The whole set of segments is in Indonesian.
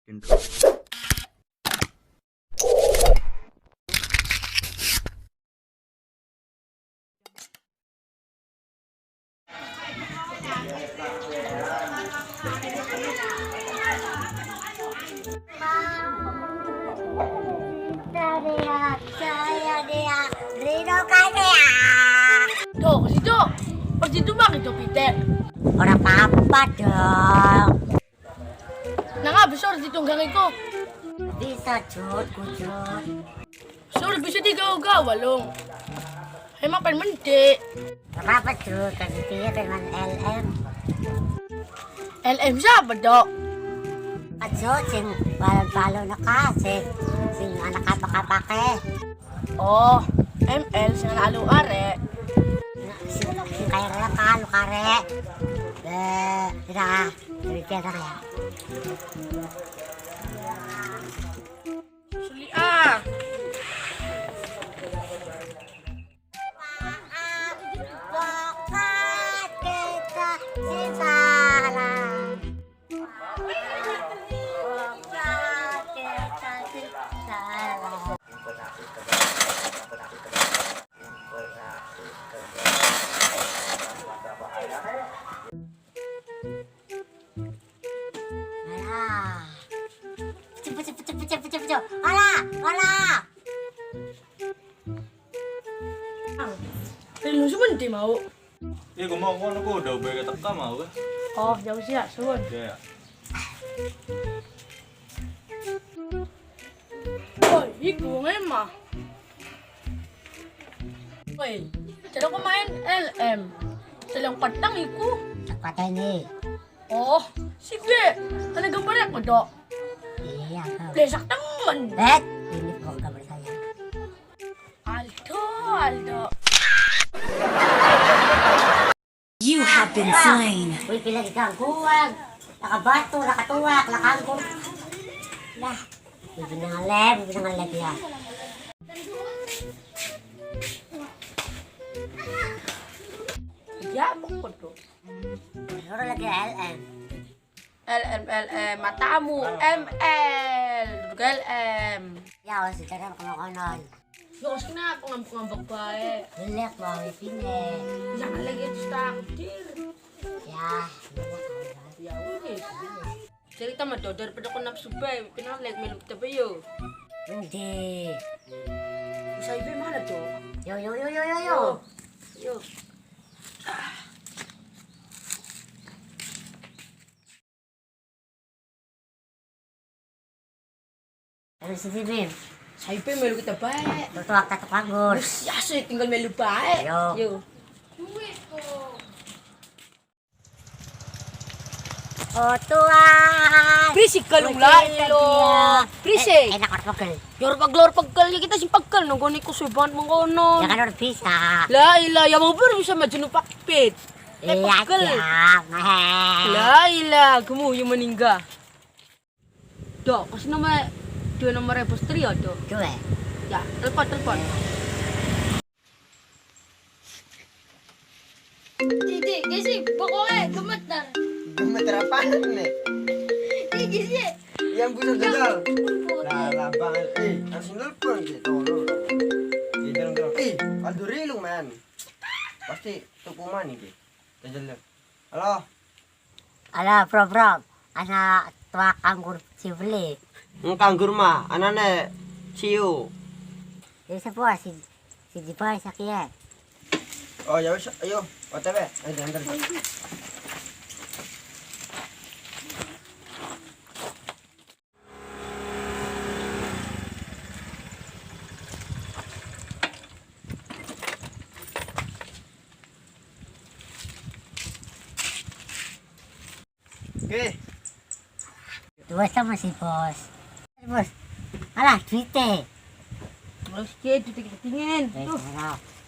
intro. Saya dia Rino Kaya. Tuh, ke situ. Pas itu mah itu Peter. Orang apa dong? Nah, nga besar di tunggang ko. Bisa cut, kucut. So, bisa tiga-uga, walong. Ay, mapan mandi. Kenapa cut? Kasi dia dengan LM. LM siapa, Dok? Cut, sing balon-balon na kasi. Sing anak kapake. Oh, ML, sa nalo are. Sing kaya raya ka, lukare. Tidak, tidak kaya. Suli, ah. Bakat kita sisalah. Bakat kita sisalah. Alah. Cepet. Alah. Lu mandi mau. Iya, gue mau kono gue udah bayar teka mau kan? Oh, jauh sih ya, suwun. Ya. Woy, iku memang. Woy, cara ko main LM. Salang patang iku. Patay ni. Oh, sige. Ano gambar ko, Dok? Iya, kau. Plesak temen. Ini kok kabar saya. Aldo. You have been slain. Uy, pila di gangguan. Nakabato, nakatuwak, nakangkong. Lah, bibinangalep ya. Ya, ko, Dok. Siguro lagi LM. LM, matamu, ML, duduk LM. Ya, wala si Tara kumakanon. Yos na, pangambak bae. Bilek, mga ipine. Jangan lagi itu takdir. Ya, Ya wis. Cerita mah do daripada ko nafsu bae, pinalag meluk tabi yo. hindi. Sa ibe mana to? Yo. Yo. Ano si Bibim? Sa ibe meluk kita bae. Tutuwak tatukanggon. Terus ya so tinggal meluk bae. Yo. Yo. Oh, tuwan! Bisik kalong lailo. Prisik. Enak at pagkal. Lor pagkal ya kita si pagkal no goni ko suban mangkono. Ya kan udah bisa. La ila ya mo baru bisa maju pakpit. Iya, pagkal. siap. La ila kamu yang meninggal. Dok, kasih nama dua nomor repostri ya, Dok. Coba. Ya, telepon. Hindi, kasi pokoknya gemetar. Gemeter apaan nih? Hindi kasi Yang bisa gagal. Lah, labangan. Langsung nelfon gitu. Aldo Rilung, man. Pasti tukuman ini. Jajal lang. Halo? Ala, bro. Anak tuwak anggur si beli. Ang kanggur mah, anane siu. Jadi sebuah si Dipa sakit ya. Oh, ya wis, ayo. OTW. Ayo antar. Oke. Dua sama si bos. Bos. Alah, duitnya. Terus ke kita tingin. Tuh.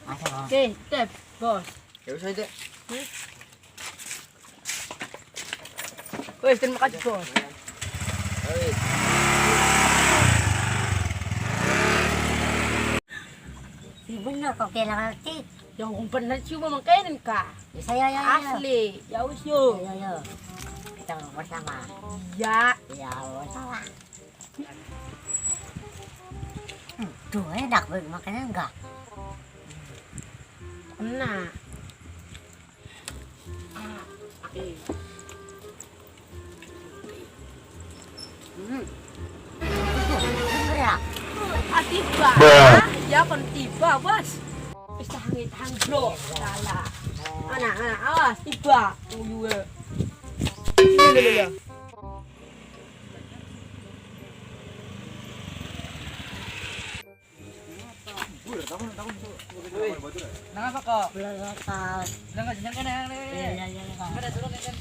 Masuk. Oke, tep, bos. Ya wis aja. Wes, terima kasih, bos. Ayo. Si bener kok kailangan tip. Yang kung pernah siya mamangkainin ka. Bisa yo. Asli. Ya wis yo. Yo. itu bersama. Ya. Ya bersama. Tuh enak makannya enggak? Enak. Bener ya? Tiba. Ya kon tiba, Bos. Wis tahan bro. Salah. Anak, awas tiba. Uyuwe. Iya. Nang apa kok? Belum lokal. Nang jeneng kene. Iya. Ada turun aja.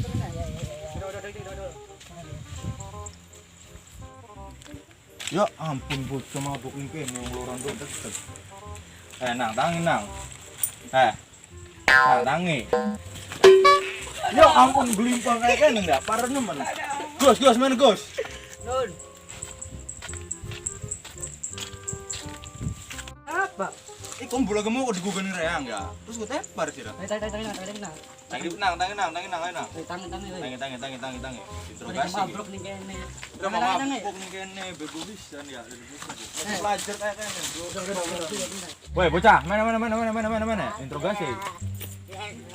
Ya ampun bocah mabuk ini kene yang lorong tuh deket. Nang tangi nang. Nang tangi. Ya ampun gelimpang kayak kene enggak parah nemen. Gus main Gus. Nun. Apa? Iku bola gemuk kok digugani reang ya. Terus gue tepar sih dah. Tangi. Tangi nang ayo nang. Tangi. Interogasi. Mabruk ning kene. Udah mau mabuk nih kene bego pisan ya. Pelajar kayak kene. Woi bocah, mana? Interogasi.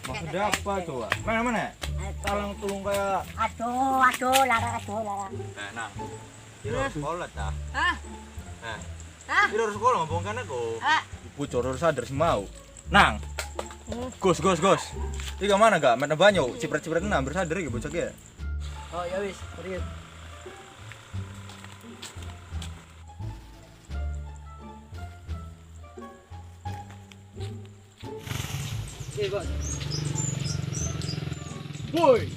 Maksudnya apa coba? Mana? Talang tulung kayak Aduh, larang. nang. Kira sekolah ta? Hah? Kira sekolah ngomong kan aku. Ah. Bocor sadar sih mau. Nang. Gus. Iki mana gak? Mana banyak cipret-cipret nang bersadar iki bocah ki. Oh ya wis, pergi. Bos. Boy.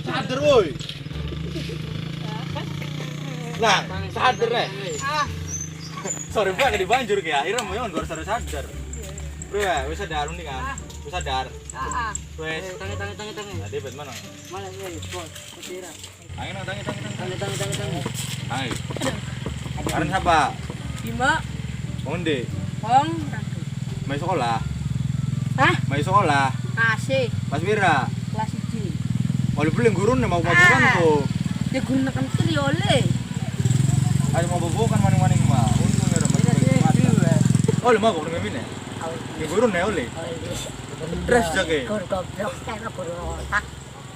Sadar woi. Nang, sadar ya. Sorry Pak, di banjur ki akhirnya mau yang sadar. Bro ya, wis sadar nih kan. Wis sadar. Heeh. Wis. Tangi. Tadi bet mana? Mana wis, bos. Kira. Tangi nang tangi. Tangi. Tangi. Karen siapa? Bima, Onde. Hong, Mai sekolah. Hah? Mai sekolah. Asih, Mas Wira. kelas 1. Oleh beli gurun mau mabukan kok. Ya gunakan teri oleh. Ada mau mabukan maning-maning mah. Untung ya Mas. Oh, lu mau kok ngemin ya? Ya gurun ya oleh. Terus jage. Guru goblok kan guru otak.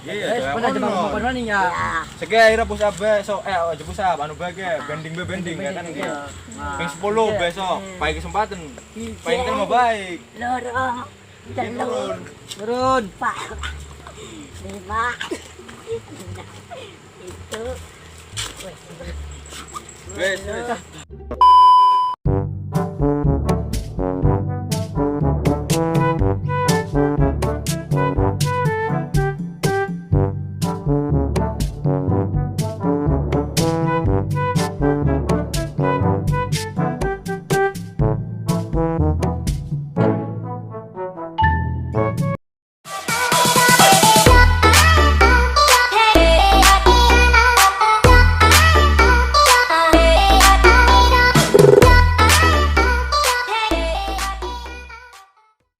Iya, Mana aja mau kono nih ya. Ya. Segi akhirnya pusat besok, aja pusat, anu bagi, bending ya kan iki. Ping 10 besok, baik kesempatan. Paling kan mau baik. Loro. Telur. Turun. Pak. 5. Itu. Wes.